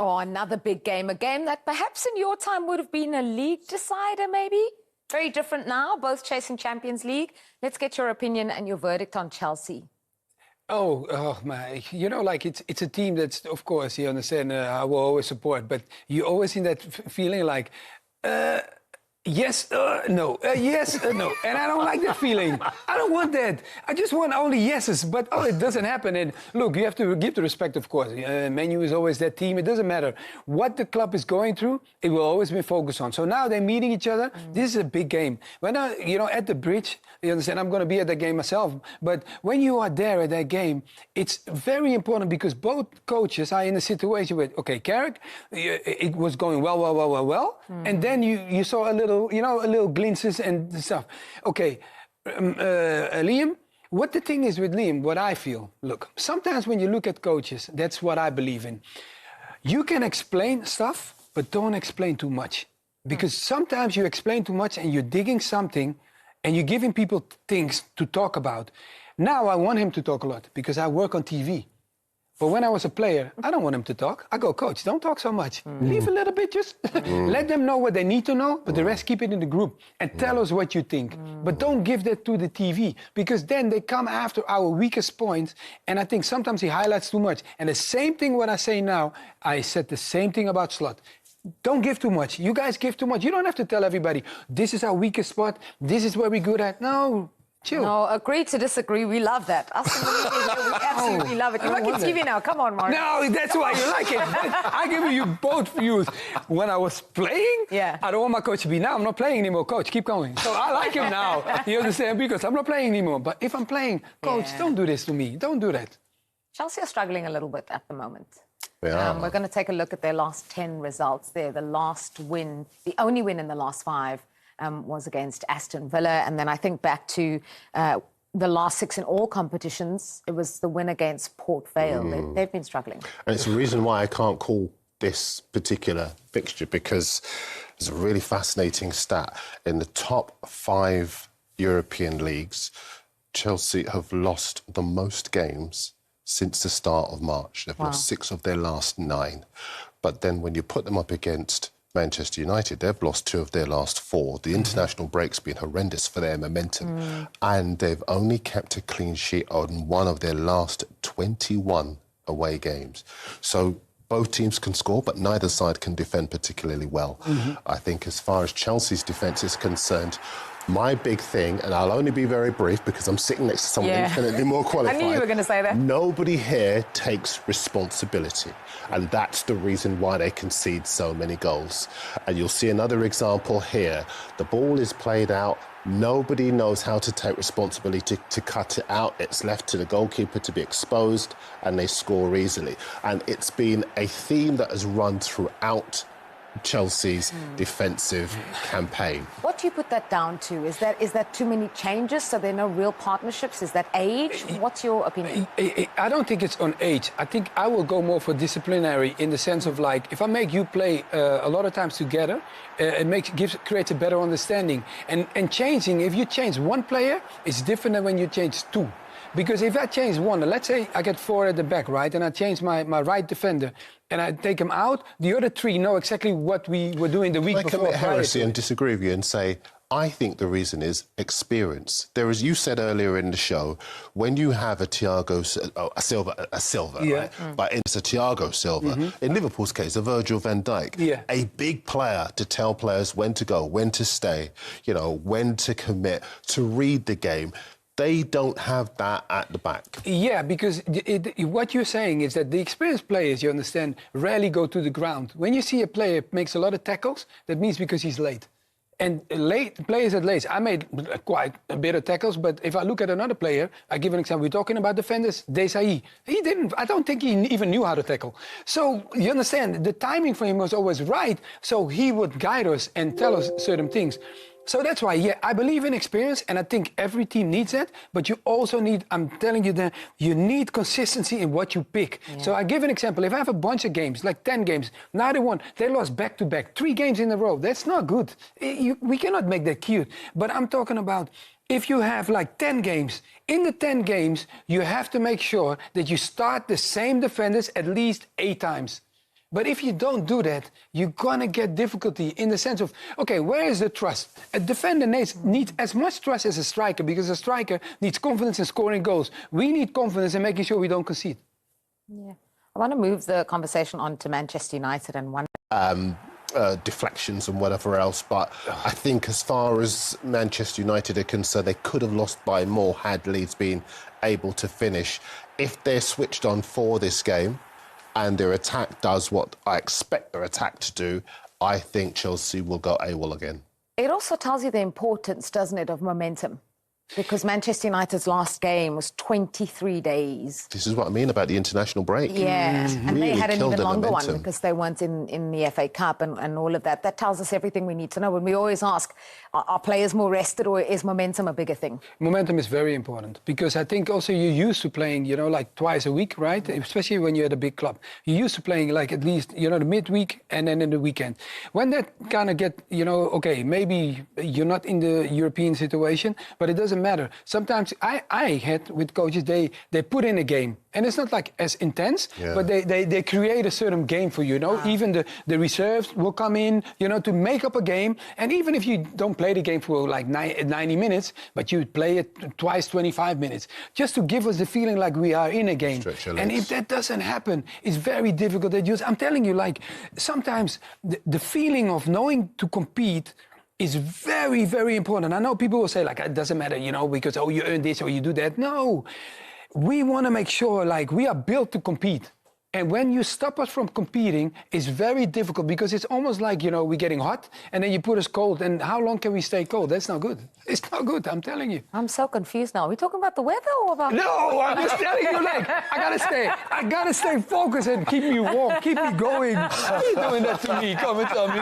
Oh, another big game. A game that perhaps in your time would have been a league decider, maybe? Very different now, both chasing Champions League. Let's get your opinion and your verdict on Chelsea. Oh man! You know, like it's a team that's, of course, you understand. I will always support, but you always in that feeling like, yes, no, yes, no, and I don't like that feeling. I don't want that. I just want only yeses, but it doesn't happen. And look, you have to give the respect, of course. Man U is always that team. It doesn't matter what the club is going through. It will always be focused on. So now they're meeting each other. This is a big game. When at the bridge, you understand, I'm going to be at that game myself. But when you are there at that game, it's very important because both coaches are in a situation where, okay, Carrick, it was going well. And then you saw a little glimpses and stuff. Okay, Liam, what the thing is with Liam, what I feel, look, sometimes when you look at coaches, that's what I believe in. You can explain stuff, but don't explain too much. Because sometimes you explain too much and you're digging something and you're giving people things to talk about. Now I want him to talk a lot because I work on TV. But when I was a player, I don't want him to talk. I go, coach, don't talk so much. Leave a little bit, just let them know what they need to know, but the rest keep it in the group and tell us what you think. But don't give that to the TV because then they come after our weakest points. And I think sometimes he highlights too much. And the same thing what I say now, I said the same thing about Slot. Don't give too much. You guys give too much. You don't have to tell everybody, this is our weakest spot, this is where we're good at. No. Chill. No, agree to disagree. We love that. Us in the media, we absolutely love it. You're like TV now. Come on, Mark. No, that's why you like it. I give you both views. When I was playing, I don't want my coach to be, now I'm not playing anymore. Coach, keep going. So I like him now. You understand? Because I'm not playing anymore. But if I'm playing, coach, don't do this to me. Don't do that. Chelsea are struggling a little bit at the moment. Yeah. We're going to take a look at their last 10 results there. The last win, the only win in the last 5, was against Aston Villa. And then I think back to the last 6 in all competitions, it was the win against Port Vale. They've been struggling. And it's the reason why I can't call this particular fixture, because there's a really fascinating stat. In the top 5 European leagues, Chelsea have lost the most games since the start of March. They've lost 6 of their last 9. But then when you put them up against Manchester United, they've lost 2 of their last 4. The international break's been horrendous for their momentum. And they've only kept a clean sheet on 1 of their last 21 away games. So both teams can score, but neither side can defend particularly well. I think as far as Chelsea's defence is concerned, my big thing, and I'll only be very brief because I'm sitting next to someone infinitely more qualified. I knew you were going to say that. Nobody here takes responsibility. And that's the reason why they concede so many goals. And you'll see another example here. The ball is played out. Nobody knows how to take responsibility to cut it out. It's left to the goalkeeper to be exposed, and they score easily. And it's been a theme that has run throughout Chelsea's defensive campaign. What do you put that down to? Is that too many changes, so there are no real partnerships? Is that age? What's your opinion? I don't think it's on age. I think I will go more for disciplinary in the sense of, like, if I make you play a lot of times together, it creates a better understanding. And changing, if you change one player, it's different than when you change 2. Because if I change 1, let's say I get 4 at the back, right, and I change my right defender, and I take him out, the other 3 know exactly what we were doing the week before. I commit heresy and disagree with you and say, I think the reason is experience. There is, you said earlier in the show, when you have a Silva, right? But it's a Thiago Silva. In Liverpool's case, a Virgil van Dijk. A big player to tell players when to go, when to stay, when to commit, to read the game. They don't have that at the back. Yeah, because what you're saying is that the experienced players, you understand, rarely go to the ground. When you see a player makes a lot of tackles, that means because he's late. And players at late, I made quite a bit of tackles, but if I look at another player, I give an example. We're talking about defenders, Desailly. I don't think he even knew how to tackle. So you understand, the timing for him was always right, so he would guide us and tell us certain things. So that's why, I believe in experience, and I think every team needs that, but you also need, I'm telling you that, you need consistency in what you pick. So I give an example. If I have a bunch of games, like 10 games, now they lost back-to-back, 3 games in a row. That's not good. We cannot make that cute. But I'm talking about, if you have like 10 games, in the 10 games, you have to make sure that you start the same defenders at least 8 times. But if you don't do that, you're going to get difficulty in the sense of, okay, where is the trust? A defender needs as much trust as a striker, because a striker needs confidence in scoring goals. We need confidence in making sure we don't concede. Yeah. I want to move the conversation on to Manchester United and one. Deflections and whatever else, but I think as far as Manchester United are concerned, they could have lost by more had Leeds been able to finish. If they're switched on for this game and their attack does what I expect their attack to do, I think Chelsea will go AWOL again. It also tells you the importance, doesn't it, of momentum? Because Manchester United's last game was 23 days. This is what I mean about the international break. Yeah, and Really they had an killed even the longer momentum. one because they weren't in the FA Cup and all of that. That tells us everything we need to know. When we always ask, are players more rested or is momentum a bigger thing? Momentum is very important because I think also you're used to playing, like twice a week, right? Especially when you're at a big club. You're used to playing like at least, the midweek and then in the weekend. When that kind of get, okay, maybe you're not in the European situation, but it doesn't matter. Sometimes I had with coaches, they put in a game and it's not like as intense, but they create a certain game for you, Even the reserves will come in, to make up a game. And even if you don't play the game for like 90 minutes, but you play it twice 25 minutes, just to give us the feeling like we are in a game. And if that doesn't happen, it's very difficult. I'm telling you, like sometimes the feeling of knowing to compete is very, very important. I know people will say, like, it doesn't matter, because, you earn this or you do that. No, we want to make sure, like, we are built to compete. And when you stop us from competing, it's very difficult because it's almost like, we're getting hot and then you put us cold. And how long can we stay cold? That's not good. It's not good, I'm telling you. I'm so confused now. Are we talking about the weather or about... No, I'm just telling you, like, I gotta stay focused and keep me warm, keep me going. Why are you doing that to me? Come and tell me.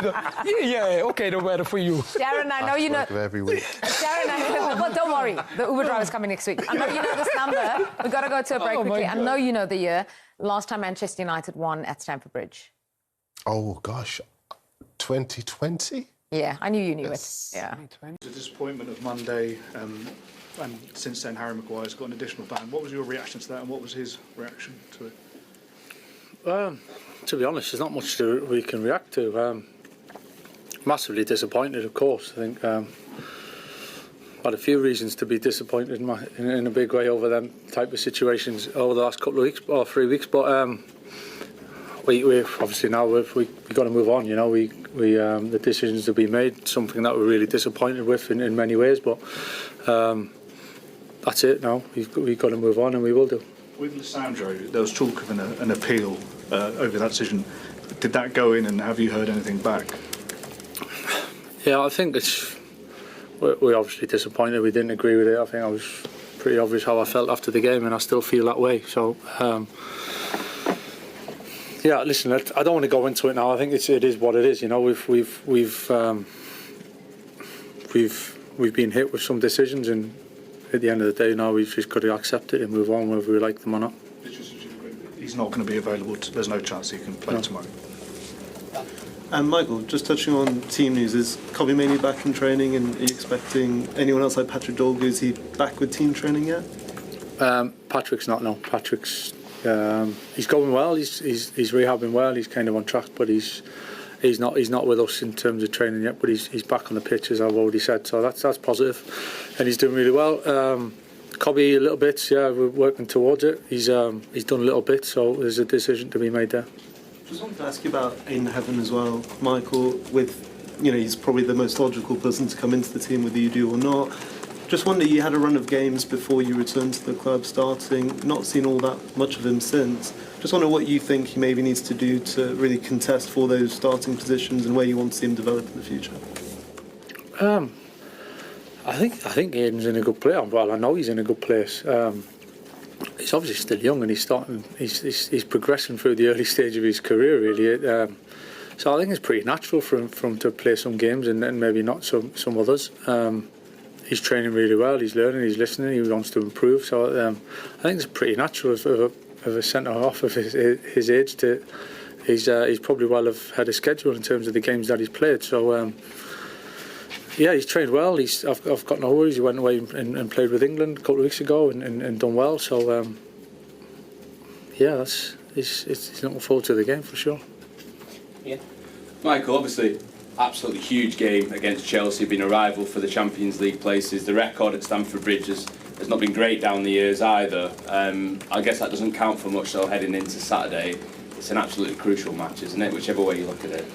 Yeah, okay, the weather for you. Darren, I know you know... Every week. Darren, well, don't worry. The Uber driver's coming next week. I know you know this number. We've got to go to a break quickly. I know you know the year. Last time Manchester United won at Stamford Bridge. Oh, gosh. 2020? Yeah, I knew you knew it. Yeah. The disappointment of Monday, and since then Harry Maguire's got an additional ban. What was your reaction to that, and what was his reaction to it? To be honest, there's not much we can react to. Massively disappointed, of course. I think had a few reasons to be disappointed in a big way over them type of situations over the last couple of weeks or 3 weeks. But we obviously now we've got to move on. The decisions to be made, something that we're really disappointed with in many ways. But that's it now. We've got to move on, and we will do. With Lissandro, there was talk of an appeal over that decision. Did that go in, and have you heard anything back? Yeah, I think we're obviously disappointed. We didn't agree with it. I think I was pretty obvious how I felt after the game, and I still feel that way. So, yeah, listen, I don't want to go into it now. I think it is what it is. We've been hit with some decisions, and at the end of the day, now we've just got to accept it and move on, whether we like them or not. He's not going to be available. There's no chance he can play tomorrow. And Michael, just touching on team news, is Kobbie mainly back in training, and are you expecting anyone else like Patrick Dorgu? Is he back with team training yet? Patrick's not. No, Patrick's he's going well. He's rehabbing well. He's kind of on track, but he's not with us in terms of training yet. But he's back on the pitch, as I've already said. So that's positive, and he's doing really well. Kobbie a little bit. Yeah, we're working towards it. He's done a little bit, so there's a decision to be made there. Just wanted to ask you about Aiden Heaven as well, Michael. He's probably the most logical person to come into the team, whether you do or not. Just wonder, you had a run of games before you returned to the club, starting. Not seen all that much of him since. Just wonder what you think he maybe needs to do to really contest for those starting positions, and where you want to see him develop in the future. I think Aiden's in a good place. Well, I know he's in a good place. He's obviously still young, and he's progressing through the early stage of his career, really. So I think it's pretty natural for him to play some games and maybe not some others. He's training really well. He's learning. He's listening. He wants to improve. So I think it's pretty natural of a centre half of his age to. He's probably well ahead of schedule in terms of the games that he's played. So. Yeah, he's trained well. I've got no worries. He went away and played with England a couple of weeks ago and done well. So yeah, he's looking forward to the game for sure. Michael, obviously, absolutely huge game against Chelsea, being a rival for the Champions League places. The record at Stamford Bridge has not been great down the years either. I guess that doesn't count for much, though, heading into Saturday. It's an absolutely crucial match, isn't it, whichever way you look at it?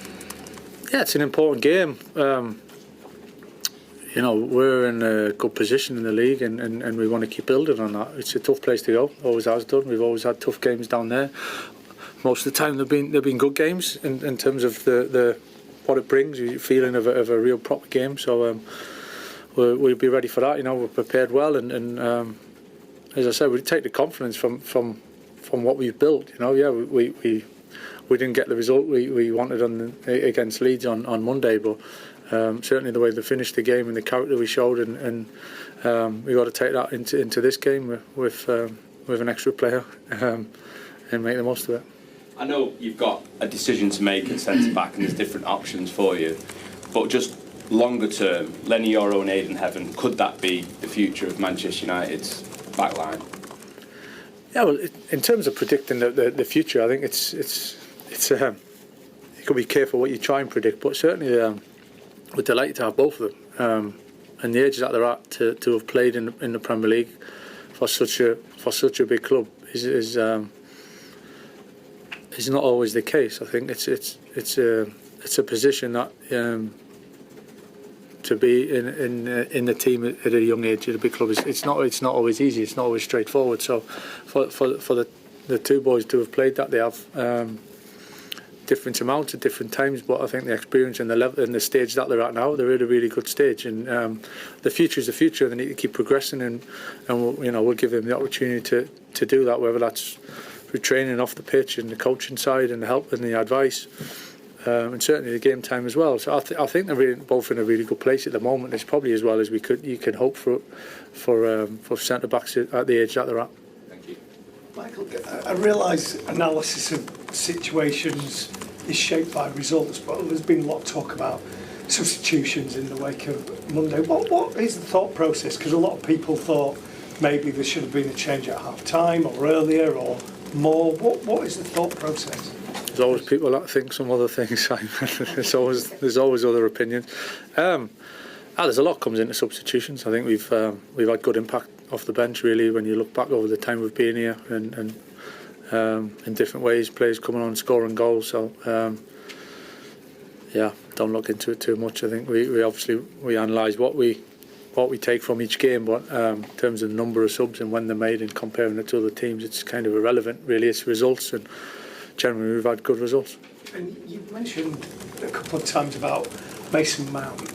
Yeah, it's an important game. You know, we're in a good position in the league and we want to keep building on that. It's a tough place to go, always has done. We've always had tough games down there. Most of the time they've been good games in terms of the what it brings, the feeling of a real proper game. So we'll be ready for that. You know, we're prepared well, and as I said, we take the confidence from what we've built. You know, yeah, we didn't get the result we wanted against Leeds on Monday, but certainly the way they finished the game and the character we showed, and we got to take that into this game with an extra player and make the most of it. I know you've got a decision to make at centre-back and there's different options for you, but just longer term, Lenny Yoro and Aidan Heaven, could that be the future of Manchester United's backline? Yeah, well, in terms of predicting the future, I think it's you could be careful what you try and predict, but certainly we're delighted to have both of them, and the age that they're at to have played in the Premier League for such a big club is not always the case. I think it's a position that to be in the team at a young age at a big club it's not always easy. It's not always straightforward. So for the two boys to have played that, they have different amounts at different times. But I think the experience and the level and the stage that they're at now, they're at a really good stage. And the future is the future. They need to keep progressing, and we'll give them the opportunity to do that, whether that's through training off the pitch and the coaching side and the help and the advice, and certainly the game time as well. So I think they're both in a really good place at the moment. It's probably as well as you can hope for centre backs at the age that they're at. Thank you, Michael. I realise analysis of situations is shaped by results, but there's been a lot of talk about substitutions in the wake of Monday. What is the thought process? Because a lot of people thought maybe there should have been a change at half time or earlier or more. What is the thought process? There's always people that think some other things, Simon. there's always other opinions. There's a lot comes into substitutions. I think we've had good impact off the bench, really, when you look back over the time we've been here, and in different ways, players coming on scoring goals. So don't look into it too much. I think we obviously analyse what we take from each game, but in terms of the number of subs and when they're made and comparing it to other teams, it's kind of irrelevant, really. It's results, and generally we've had good results. And you've mentioned a couple of times about Mason Mount.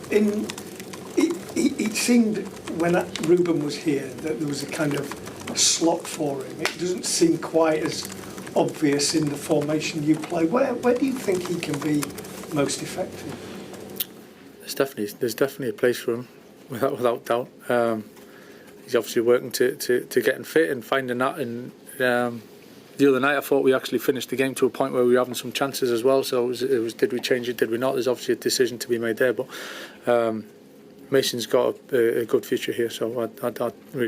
It seemed when Ruben was here that there was a kind of slot for him. It doesn't seem quite as obvious in the formation you play. Where do you think he can be most effective? There's definitely a place for him, without doubt. He's obviously working to getting fit and finding that. And the other night I thought we actually finished the game to a point where we were having some chances as well. So it was did we change it, did we not? There's obviously a decision to be made there. But Mason's got a good future here, so I'd really